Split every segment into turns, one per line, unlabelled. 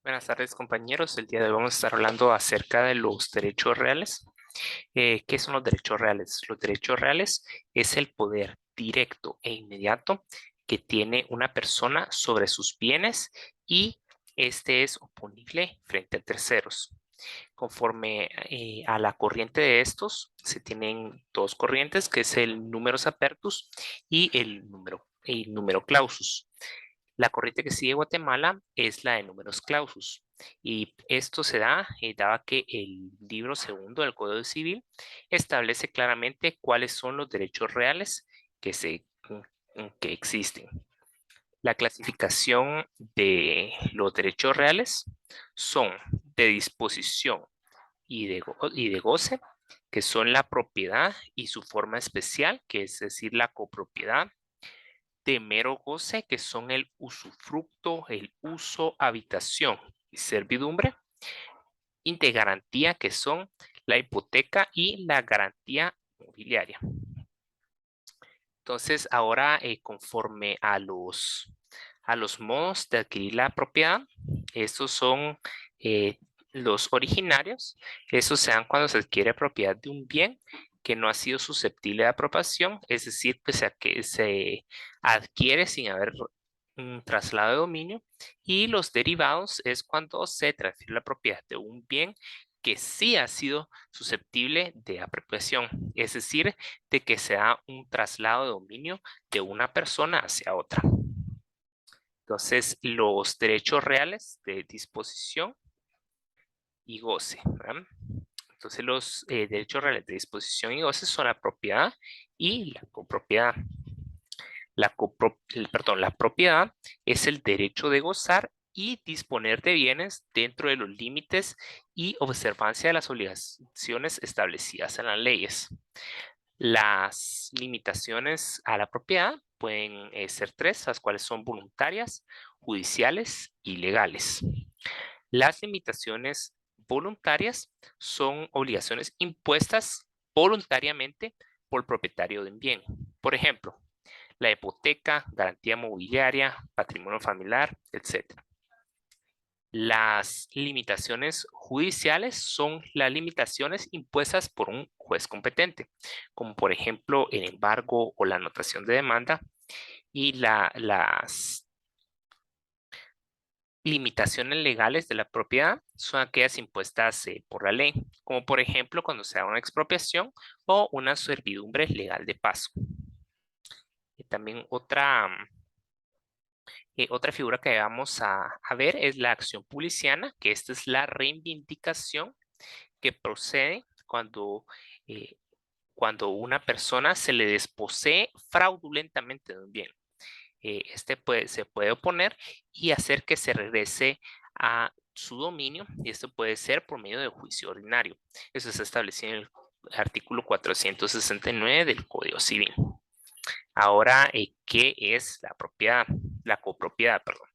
Buenas tardes, compañeros. El día de hoy vamos a estar hablando acerca de los derechos reales. ¿Qué son los derechos reales? Los derechos reales es el poder directo e inmediato que tiene una persona sobre sus bienes y este es oponible frente a terceros. Conforme a la corriente de estos, se tienen dos corrientes, que es el numerus apertus y el número clausus. La corriente que sigue Guatemala es la de números clausus. Y esto se da dado que el libro segundo del Código Civil establece claramente cuáles son los derechos reales que existen. La clasificación de los derechos reales son de disposición y de goce, que son la propiedad y su forma especial, que es decir, la copropiedad, de mero goce, que son el usufructo, el uso, habitación y servidumbre, y de garantía, que son la hipoteca y la garantía mobiliaria. Entonces, ahora conforme a los modos de adquirir la propiedad, estos son eh, los originarios. Estos se dan cuando se adquiere propiedad de un bien que no ha sido susceptible de apropiación, es decir, pese a que se adquiere sin haber un traslado de dominio. Y los derivados es cuando se transfiere la propiedad de un bien que sí ha sido susceptible de apropiación, es decir, de que se da un traslado de dominio de una persona hacia otra. Entonces, los derechos reales de disposición y goce, ¿verdad? Entonces, los derechos reales de disposición y goce son la propiedad y la copropiedad. La propiedad es el derecho de gozar y disponer de bienes dentro de los límites y observancia de las obligaciones establecidas en las leyes. Las limitaciones a la propiedad pueden ser tres, las cuales son voluntarias, judiciales y legales. Las limitaciones voluntarias son obligaciones impuestas voluntariamente por el propietario de un bien. Por ejemplo, la hipoteca, garantía mobiliaria, patrimonio familiar, etc. Las limitaciones judiciales son las limitaciones impuestas por un juez competente, como por ejemplo el embargo o la anotación de demanda, y las limitaciones legales de la propiedad son aquellas impuestas por la ley, como por ejemplo cuando se da una expropiación o una servidumbre legal de paso. Y también otra figura que vamos a ver es la acción publiciana, que esta es la reivindicación que procede eh, cuando una persona se le desposee fraudulentamente de un bien. Se puede oponer y hacer que se regrese a su dominio, y esto puede ser por medio de juicio ordinario. Eso está establecido en el artículo 469 del Código Civil. Ahora, ¿qué es la propiedad? La copropiedad, perdón.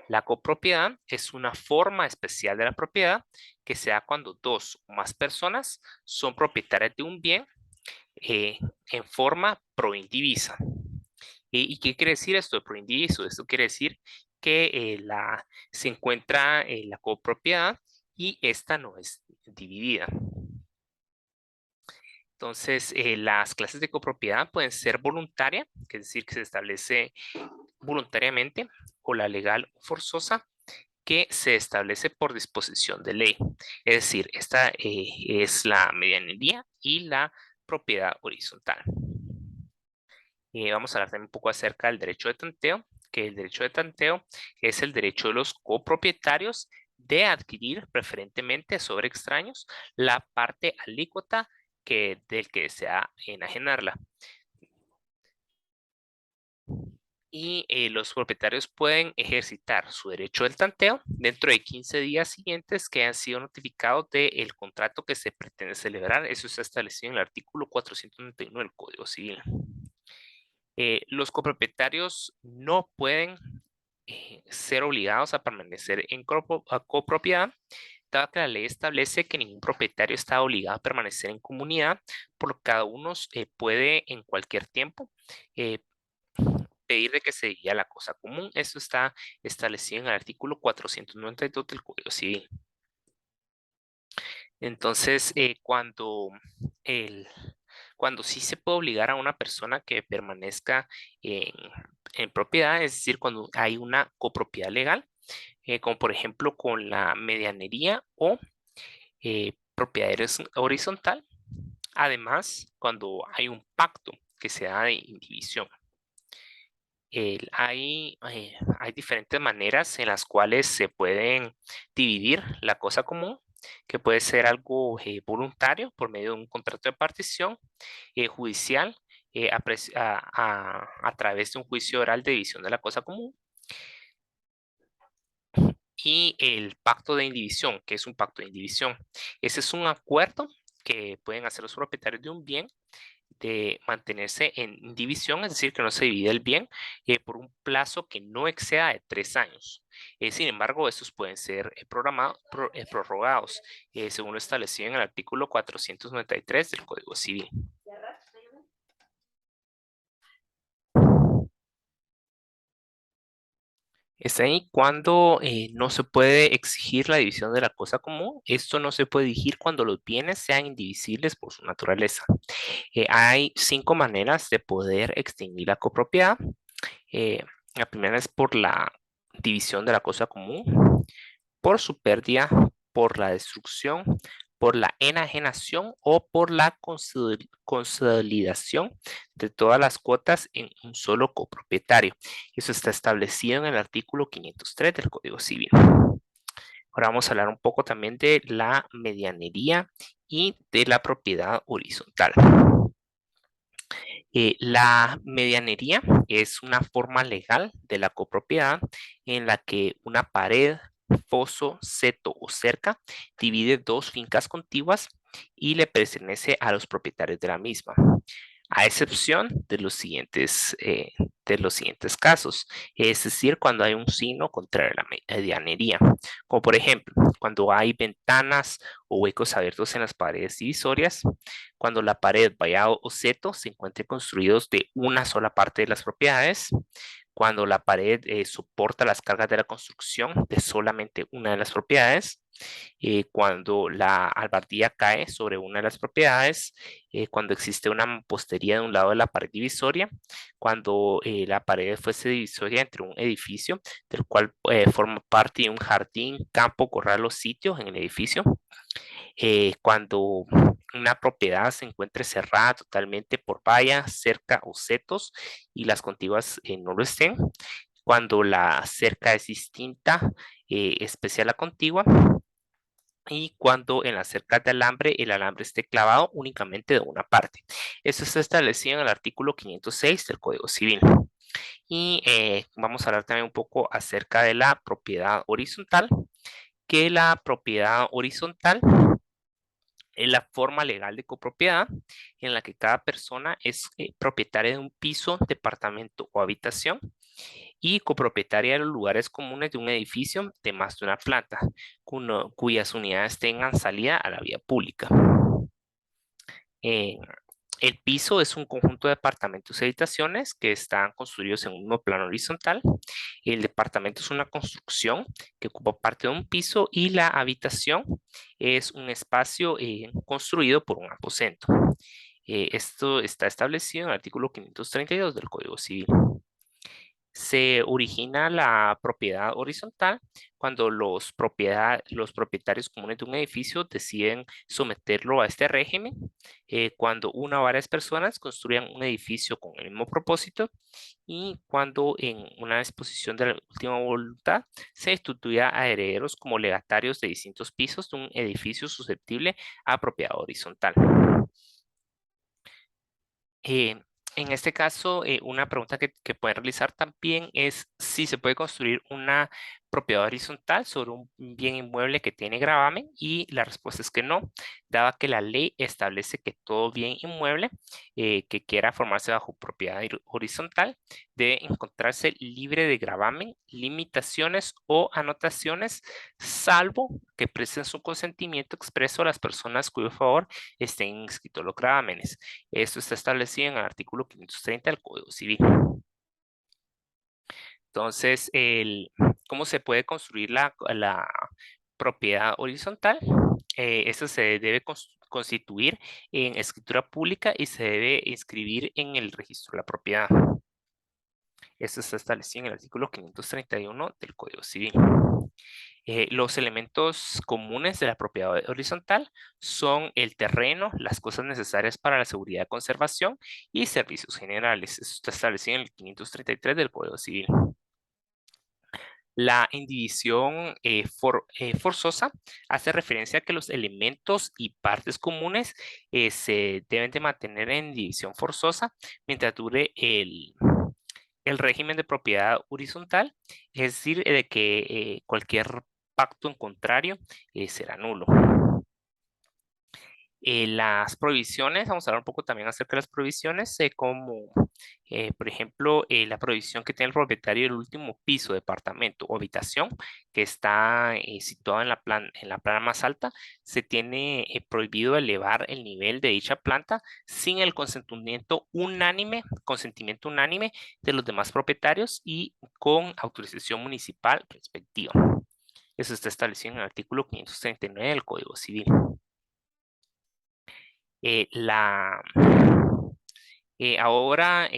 La copropiedad es una forma especial de la propiedad que se da cuando dos o más personas son propietarias de un bien en forma proindivisa. ¿Y qué quiere decir esto de proindiviso? Esto quiere decir que se encuentra la copropiedad y esta no es dividida. Entonces, las clases de copropiedad pueden ser voluntaria, que es decir, que se establece voluntariamente, o la legal o forzosa, que se establece por disposición de ley. Es decir, esta es la medianería y la propiedad horizontal. Vamos a hablar también un poco acerca del derecho de tanteo, que el derecho de tanteo es el derecho de los copropietarios de adquirir preferentemente sobre extraños la parte alícuota del que desea enajenarla. Y los propietarios pueden ejercitar su derecho del tanteo dentro de 15 días siguientes que han sido notificados del contrato que se pretende celebrar. Eso está establecido en el artículo 491 del Código Civil. Los copropietarios no pueden ser obligados a permanecer en copropiedad, dado que la ley establece que ningún propietario está obligado a permanecer en comunidad, por lo que cada uno puede en cualquier tiempo pedir de que se divida la cosa común. Esto está establecido en el artículo 492 del Código Civil. Entonces, el, cuando sí se puede obligar a una persona que permanezca en, en propiedad, es decir, cuando hay una copropiedad legal, como por ejemplo con la medianería o propiedad horizontal. Además, cuando hay un pacto que se da de indivisión. Hay diferentes maneras en las cuales se pueden dividir la cosa común, que puede ser algo voluntario por medio de un contrato de partición, judicial, a través de un juicio oral de división de la cosa común, y el pacto de indivisión, que es un pacto de indivisión. Ese es un acuerdo que pueden hacer los propietarios de un bien de mantenerse en división, es decir, que no se divide el bien por un plazo que no exceda de 3 años. Sin embargo, estos pueden ser prorrogados, según lo establecido en el artículo 493 del Código Civil. Está ahí cuando no se puede exigir la división de la cosa común. Esto no se puede exigir cuando los bienes sean indivisibles por su naturaleza. Hay 5 maneras de poder extinguir la copropiedad. La primera es por la división de la cosa común, por su pérdida, por la destrucción, por la enajenación o por la consolidación de todas las cuotas en un solo copropietario. Eso está establecido en el artículo 503 del Código Civil. Ahora vamos a hablar un poco también de la medianería y de la propiedad horizontal. La medianería es una forma legal de la copropiedad en la que una pared, foso, seto o cerca divide dos fincas contiguas y le pertenece a los propietarios de la misma, a excepción de los siguientes casos, es decir, cuando hay un signo contra la medianería, como por ejemplo, cuando hay ventanas o huecos abiertos en las paredes divisorias, cuando la pared, vallado o seto se encuentren construidos de una sola parte de las propiedades, cuando la pared soporta las cargas de la construcción de solamente una de las propiedades, cuando la albardía cae sobre una de las propiedades, cuando existe una mampostería de un lado de la pared divisoria, cuando la pared fuese divisoria entre un edificio del cual forma parte de un jardín, campo, corral o sitio en el edificio, cuando una propiedad se encuentre cerrada totalmente por vallas, cerca o setos y las contiguas no lo estén, cuando la cerca es distinta, especial a contigua, y cuando en la cerca de alambre el alambre esté clavado únicamente de una parte. Esto está establecido en el artículo 506 del Código Civil. Y vamos a hablar también un poco acerca de la propiedad horizontal, que la propiedad horizontal es la forma legal de copropiedad en la que cada persona es propietaria de un piso, departamento o habitación y copropietaria de los lugares comunes de un edificio de más de una planta, cuyas unidades tengan salida a la vía pública. Eh, el piso es un conjunto de departamentos y habitaciones que están construidos en un mismo plano horizontal. El departamento es una construcción que ocupa parte de un piso y la habitación es un espacio construido por un aposento. Esto está establecido en el artículo 532 del Código Civil. Se origina la propiedad horizontal cuando los propietarios comunes de un edificio deciden someterlo a este régimen, cuando una o varias personas construyan un edificio con el mismo propósito y cuando en una disposición de la última voluntad se instituya a herederos como legatarios de distintos pisos de un edificio susceptible a propiedad horizontal. Eh, en este caso, una pregunta que pueden realizar también es si se puede construir una propiedad horizontal sobre un bien inmueble que tiene gravamen, y la respuesta es que no, dada que la ley establece que todo bien inmueble que quiera formarse bajo propiedad horizontal debe encontrarse libre de gravamen, limitaciones o anotaciones, salvo que presten su consentimiento expreso a las personas cuyo favor estén inscritos los gravámenes. Esto está establecido en el artículo 530 del Código Civil. Entonces, ¿cómo se puede construir la propiedad horizontal? Eso se debe constituir en escritura pública y se debe inscribir en el registro de la propiedad. Esto está establecido en el artículo 531 del Código Civil. Los elementos comunes de la propiedad horizontal son el terreno, las cosas necesarias para la seguridad y conservación y servicios generales. Esto está establecido en el 533 del Código Civil. La indivisión forzosa hace referencia a que los elementos y partes comunes se deben de mantener en división forzosa mientras dure el régimen de propiedad horizontal, es decir, de que cualquier pacto en contrario será nulo. Las prohibiciones, vamos a hablar un poco también acerca de las prohibiciones, como por ejemplo la prohibición que tiene el propietario del último piso, departamento o habitación que está situado en la planta más alta, se tiene prohibido elevar el nivel de dicha planta sin el consentimiento unánime de los demás propietarios y con autorización municipal respectiva. Eso está establecido en el artículo 539 del Código Civil. Eh, la, Ahora,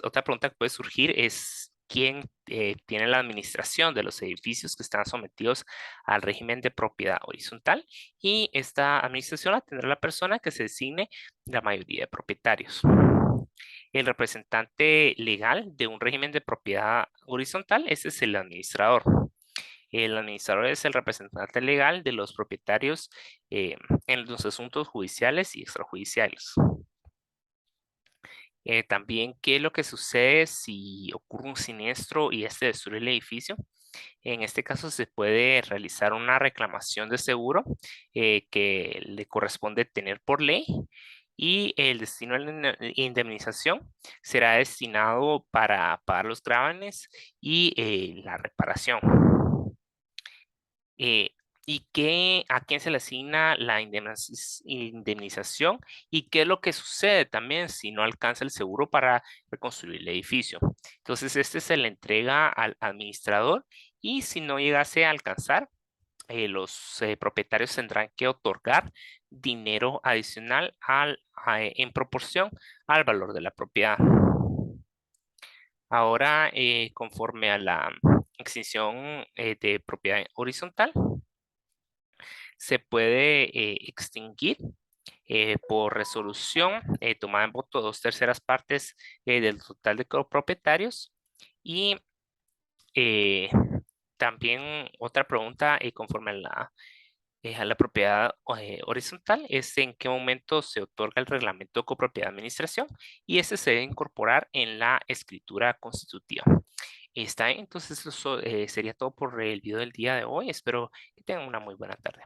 otra pregunta que puede surgir es quién tiene la administración de los edificios que están sometidos al régimen de propiedad horizontal, y esta administración la tendrá la persona que se designe la mayoría de propietarios. El representante legal de un régimen de propiedad horizontal, ese es el administrador. El administrador es el representante legal de los propietarios en los asuntos judiciales y extrajudiciales. También, ¿qué es lo que sucede si ocurre un siniestro y este destruye el edificio? En este caso se puede realizar una reclamación de seguro que le corresponde tener por ley, y el destino de la indemnización será destinado para pagar los grávenes y la reparación. Eh, ¿A quién se le asigna la indemnización? ¿Y qué es lo que sucede también si no alcanza el seguro para reconstruir el edificio? Entonces, este se le entrega al administrador, y si no llegase a alcanzar, los propietarios tendrán que otorgar dinero adicional en proporción al valor de la propiedad. Ahora, conforme a la extinción de propiedad horizontal, se puede extinguir por resolución tomada en voto de 2/3 del total de copropietarios. Y también otra pregunta conforme a la propiedad horizontal es en qué momento se otorga el reglamento de copropiedad de administración, y ese se debe incorporar en la escritura constitutiva. Está bien, entonces eso sería todo por el video del día de hoy. Espero que tengan una muy buena tarde.